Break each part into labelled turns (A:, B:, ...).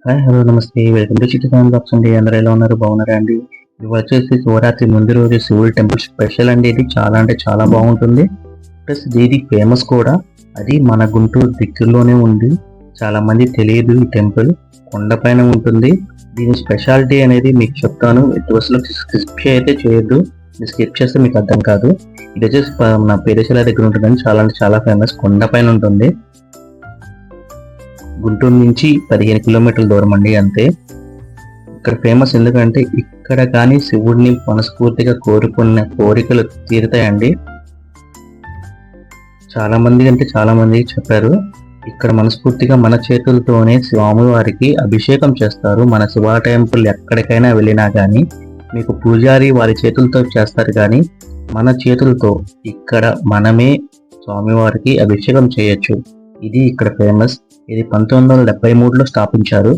A: Hi hello నమస్తే welcome to చిట్టి family box అండి. అందరూ ఎలా ఉన్నారు, బాగున్నారా అండి? ఇది వచ్చేసి శివరాత్రి ముందు రోజు శివుడి టెంపుల్ స్పెషల్ అండి. ఇది చాలా అంటే చాలా బాగుంటుంది. ప్లస్ ఇది ఫేమస్ కూడా. అది మన గుంటూరు దగ్గరలోనే ఉంది. చాలా మంది తెలియదు ఈ టెంపుల్ కొండపైన ఉంటుంది. దీని స్పెషాలిటీ అనేది మీకు చెప్తాను. అసలు స్కిప్ అయితే చేయొద్దు. మీరు స్కిప్ చేస్తే మీకు అర్థం కాదు. ఇది వచ్చేసి మన పేరేశాల దగ్గర ఉంటుంది. చాలా అంటే చాలా ఫేమస్, కొండపైన ఉంటుంది. గుంటూరు నుంచి 15 కిలోమీటర్ల దూరం అండి, అంతే. ఇక్కడ ఫేమస్ ఎందుకంటే ఇక్కడ కానీ శివుడిని మనస్ఫూర్తిగా కోరుకున్న కోరికలు తీరుతాయండి. చాలా మంది చెప్పారు. ఇక్కడ మనస్ఫూర్తిగా మన చేతులతోనే స్వామివారికి అభిషేకం చేస్తారు. మన శివ టెంపుల్ ఎక్కడికైనా వెళ్ళినా కానీ మీకు పూజారి వారి చేతులతో చేస్తారు, కానీ మన చేతులతో ఇక్కడ మనమే స్వామివారికి అభిషేకం చేయొచ్చు. ఇది ఇక్కడ ఫేమస్. ఇది 1973లో స్థాపించారు.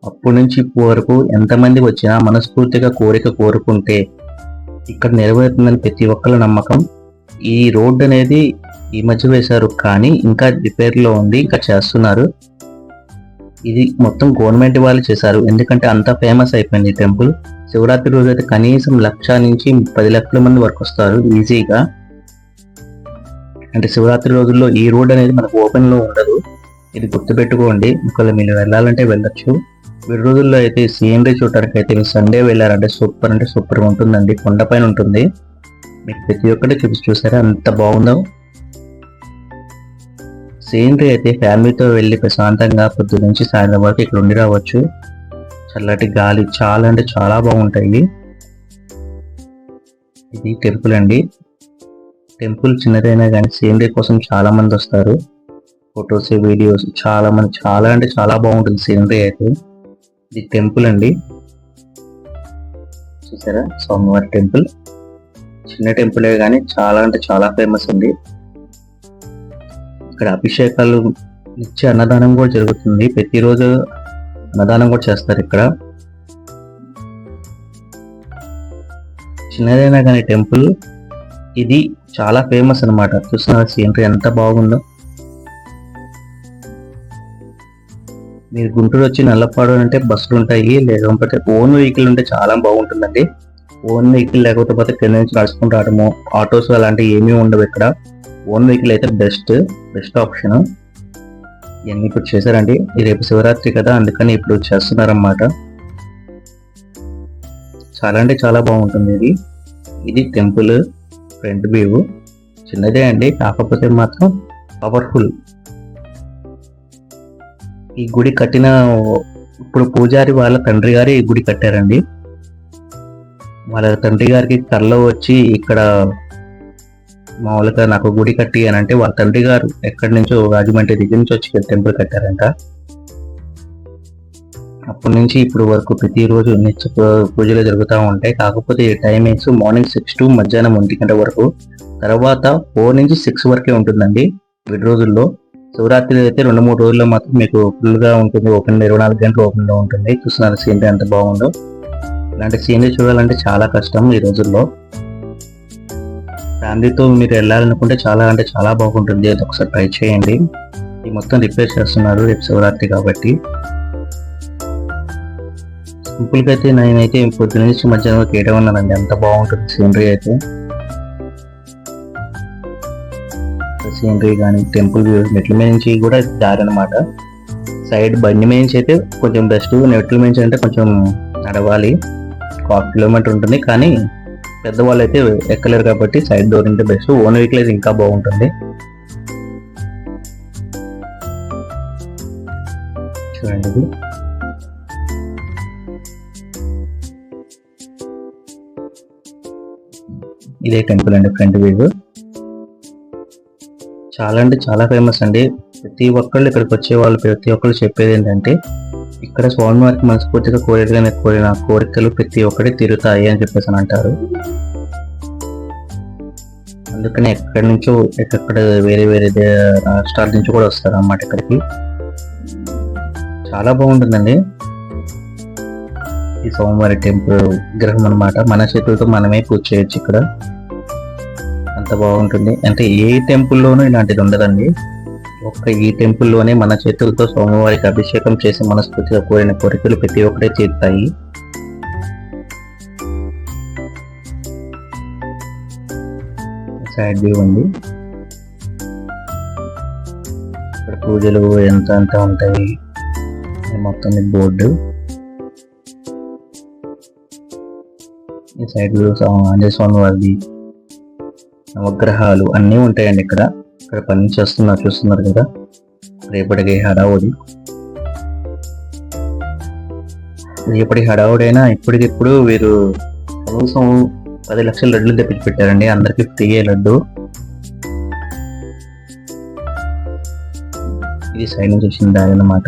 A: అప్పటి నుంచి ఇప్పటి వరకు ఎంతమంది వచ్చినా మనస్ఫూర్తిగా కోరిక కోరుకుంటే ఇక్కడ నెరవేరుతుందని ప్రతి ఒక్కరి నమ్మకం. ఈ రోడ్డు అనేది ఈ మధ్య వేశారు, కానీ ఇంకా రిపేర్లో ఉంది, ఇంకా చేస్తున్నారు. ఇది మొత్తం గవర్నమెంట్ వాళ్ళు చేశారు, ఎందుకంటే అంత ఫేమస్ అయిపోయింది ఈ టెంపుల్. శివరాత్రి రోజు అయితే కనీసం 1,00,000 నుంచి 10 లక్షల మంది వరకు వస్తారు ఈజీగా. అంటే శివరాత్రి రోజుల్లో ఈ రోడ్ అనేది మనకు ఓపెన్లో ఉండదు, ఇది గుర్తుపెట్టుకోండి. ఒకవేళ మీరు వెళ్ళాలంటే వెళ్ళొచ్చు. వీడి రోజుల్లో అయితే సీనరీ చూడటానికి అయితే మీరు సండే వెళ్ళారంటే సూపర్ ఉంటుందండి. కొండపైన ఉంటుంది. మీకు ప్రతి ఒక్కటి చూసారా ఎంత బాగుందో. సీనరీ అయితే ఫ్యామిలీతో వెళ్ళి ప్రశాంతంగా పొద్దు నుంచి సాయంత్రం వరకు ఇక్కడ ఉండి రావచ్చు. చల్లటి గాలి చాలా అంటే చాలా బాగుంటాయి. ఇది టెంపుల్ అండి. టెంపుల్ చిన్నదైనా కానీ సీనరీ కోసం చాలా మంది వస్తారు. ఫొటోస్, వీడియోస్ చాలా అంటే చాలా బాగుంటుంది సీనరీ అయితే. ఇది టెంపుల్ అండి, చూసారా స్వామివారి టెంపుల్. చిన్న టెంపులే కానీ చాలా అంటే చాలా ఫేమస్ అండి. ఇక్కడ అభిషేకాలు ఇచ్చే అన్నదానం కూడా జరుగుతుంది. ప్రతిరోజు అన్నదానం కూడా చేస్తారు ఇక్కడ. చిన్నదైనా కానీ టెంపుల్ ఇది చాలా ఫేమస్ అనమాట. చూస్తున్నారు సీనరీ ఎంత బాగుందో. మీరు గుంటూరు వచ్చి నల్లపాడు అంటే బస్సులు ఉంటాయి, లేకపోతే ఓన్ వెహికల్ ఉంటే చాలా బాగుంటుందండి. ఓన్ వెహికల్ లేకపోతే కింద నుంచి నడుచుకుంటూ రావడము, ఆటోస్ అలాంటివి ఏమీ ఉండవు ఇక్కడ. ఓన్ వెహికల్ అయితే బెస్ట్ ఆప్షన్. ఇవన్నీ ఇప్పుడు చేశారండి. రేపు శివరాత్రి కదా, అందుకని ఇప్పుడు చేస్తున్నారన్నమాట. చాలా అంటే చాలా బాగుంటుంది. ఇది టెంపుల్ ఫ్రంట్ వ్యూ. చిన్నదే అండి, కాకపోతే మాత్రం పవర్ఫుల్. ఈ గుడి కట్టిన ఇప్పుడు పూజారి వాళ్ళ తండ్రి గారు ఈ గుడి కట్టారండి. వాళ్ళ తండ్రి గారికి కళ్ళలో వచ్చి ఇక్కడ మామూలుగా నాకు గుడి కట్టి అని అంటే, వాళ్ళ తండ్రి గారు ఎక్కడి నుంచో రాజమండ్రి దగ్గర నుంచి వచ్చి టెంపుల్ కట్టారంట. అప్పటి నుంచి ఇప్పుడు వరకు ప్రతిరోజు నిత్య పూజలు జరుగుతూ ఉంటాయి. కాకపోతే టైమింగ్స్ మార్నింగ్ 6 to మధ్యాహ్నం 1 గంట వరకు, తర్వాత 4 నుంచి 6 వరకే ఉంటుందండి వీడి రోజుల్లో. శివరాత్రి అయితే 2-3 రోజుల్లో మాత్రం మీకు ఫుల్గా ఉంటుంది. 24 గంటలు ఓపెన్లో ఉంటుంది. చూస్తున్నారు సీనరీ ఎంత బాగుందో. ఇలాంటి సీనరీ చూడాలంటే చాలా కష్టం ఈ రోజుల్లో. ఫ్యామిలీతో మీరు వెళ్ళాలనుకుంటే చాలా అంటే చాలా బాగుంటుంది. అది ఒకసారి ట్రై చేయండి. ఇది మొత్తం రిపేర్ చేస్తున్నారు రేపు శివరాత్రి కాబట్టి. సింపుల్గా అయితే నేనైతే పొద్దున నుంచి మధ్యాహ్నం కేటం ఉన్నానండి, అంత బాగుంటుంది సీనరీ అయితే. సీనరీ కానీ టెంపుల్ వ్యూ, మెట్ల మీద నుంచి కూడా దారి అనమాట. సైడ్ బండి మీద నుంచి అయితే కొంచెం బెస్ట్, మెట్ల మీద నుంచి అంటే కొంచెం నడవాలి. 1 కిలోమీటర్ ఉంటుంది, కానీ పెద్దవాళ్ళు అయితే ఎక్కలేరు కాబట్టి సైడ్ డోర్ ఉంటే బెస్ట్. ఓన్ వెహికల్ అయితే ఇంకా బాగుంటుంది. చూడండి, ఇది ఇదే టెంపుల్ అండి ఫ్రంట్ వ్యూ. చాలా అంటే చాలా ఫేమస్ అండి. ప్రతి ఒక్కళ్ళు ఇక్కడికి వచ్చే వాళ్ళు ప్రతి ఒక్కళ్ళు చెప్పేది ఏంటంటే, ఇక్కడ స్వామివారికి మనస్ఫూర్తిగా కోరిన కోరికలు ప్రతి ఒక్కటి తీరుతాయి అని చెప్పేసి అని అంటారు. అందుకని ఎక్కడి నుంచో ఎక్కడ వేరే రాష్ట్రాల నుంచి కూడా వస్తారు అన్నమాట ఇక్కడికి. చాలా బాగుంటుందండి ఈ స్వామివారి టెంపుల్ విగ్రహం అనమాట. మన చేతులతో మనమే పూజ చేయొచ్చు ఇక్కడ. అంత బాగుంటుంది. అంటే ఏ టెంపుల్లోనూ ఇలాంటిది ఉండదండి. ఈ టెంపుల్లోనే మన చేతులతో స్వామివారికి అభిషేకం చేసి మనస్ఫూర్తిగా కోరిన కోరికలు ప్రతి ఒక్కటే తీరుతాయి. సైడ్ వ్యూ ఉంది. ఇక్కడ పూజలు ఎంత ఉంటాయి మొత్తం బోర్డు. ఈ సైడ్ వ్యూ ఆంజనేయ స్వామి వారిది, నవగ్రహాలు అన్నీ ఉంటాయండి. ఇక్కడ పని చూస్తున్నారు కదా. రేపటికి హడావుడైనా ఇప్పటికిప్పుడు వీరు కనీసం 10 లక్షల లడ్డులు తెప్పించి పెట్టారండి. అందరికి ఫ్రీయే లడ్డు. ఇది సైడ్ నుంచి వచ్చిన దారి అన్నమాట.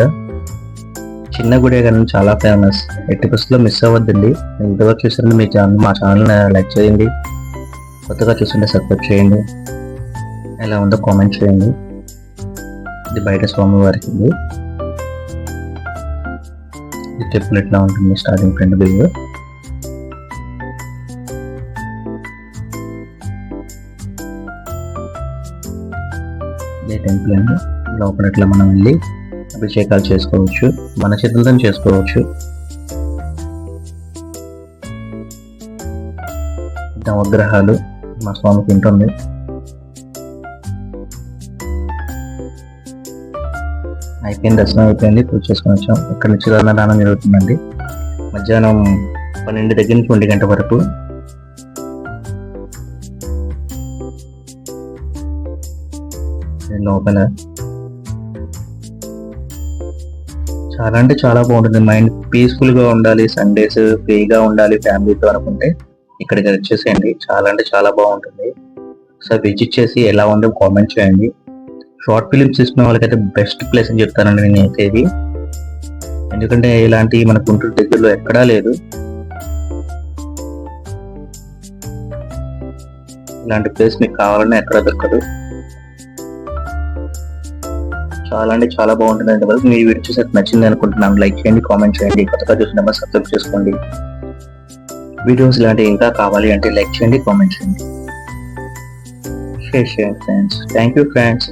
A: చిన్న గుడి కానీ చాలా ఫేమస్. ఎట్టి బస్సులో మిస్ అవ్వద్దండి. ఇంతవరకు చూసారండి మా ఛానల్ లైక్ చేయండి. కొత్తగా చూస్తుంటే సబ్స్క్రైబ్ చేయండి. ఎలా ఉందో కామెంట్ చేయండి. ఇది బయట స్వామివారికి. ఈ టెంపుల్ ఎట్లా ఉంటుంది స్టార్టింగ్ ఫ్రంట్ వ్యూ. ఇదే టెంపుల్ అండి. లోపల ఎట్లా మనం వెళ్ళి అభిషేకాలు చేసుకోవచ్చు, మన చేతులతో చేసుకోవచ్చు. నవగ్రహాలు మా స్వామికి ఉంటుంది. దర్శనం అయిపోయింది, పూజ చేసుకుని వచ్చాం. ఇక్కడ నుంచి అన్నదానం జరుగుతుందండి. మధ్యాహ్నం 12 దగ్గర నుంచి 1 గంట వరకు. లోపల చాలా అంటే చాలా బాగుంటుంది. మైండ్ పీస్ఫుల్ గా ఉండాలి, సండేస్ ఫ్రీగా ఉండాలి ఫ్యామిలీతో అనుకుంటే ఇక్కడికి వచ్చేసేయండి. చాలా అంటే చాలా బాగుంటుంది. ఒకసారి విజిట్ చేసి ఎలా ఉందో కామెంట్ చేయండి. షార్ట్ ఫిలిమ్స్ తీసుకునే వాళ్ళకైతే బెస్ట్ ప్లేస్ అని చెప్తానండి నేనైతే ఇది. ఎందుకంటే ఇలాంటి మన గుంటూరు దగ్గరలో ఎక్కడా లేదు. ఇలాంటి ప్లేస్ మీకు కావాలన్నా ఎక్కడ దొరకదు. చాలా అంటే చాలా బాగుంటుంది. వరకు మీ వీడియో చూసి నచ్చింది అనుకుంటున్నాను. లైక్ చేయండి, కామెంట్ చేయండి. కొత్తగా చూసిన సబ్స్క్రైబ్ చేసుకోండి. వీడియోస్ ఇలాంటివి ఇంకా కావాలి అంటే లైక్ చేయండి, కామెంట్ చేయండి, షేర్ చేయండి ఫ్రెండ్స్. Thank you friends.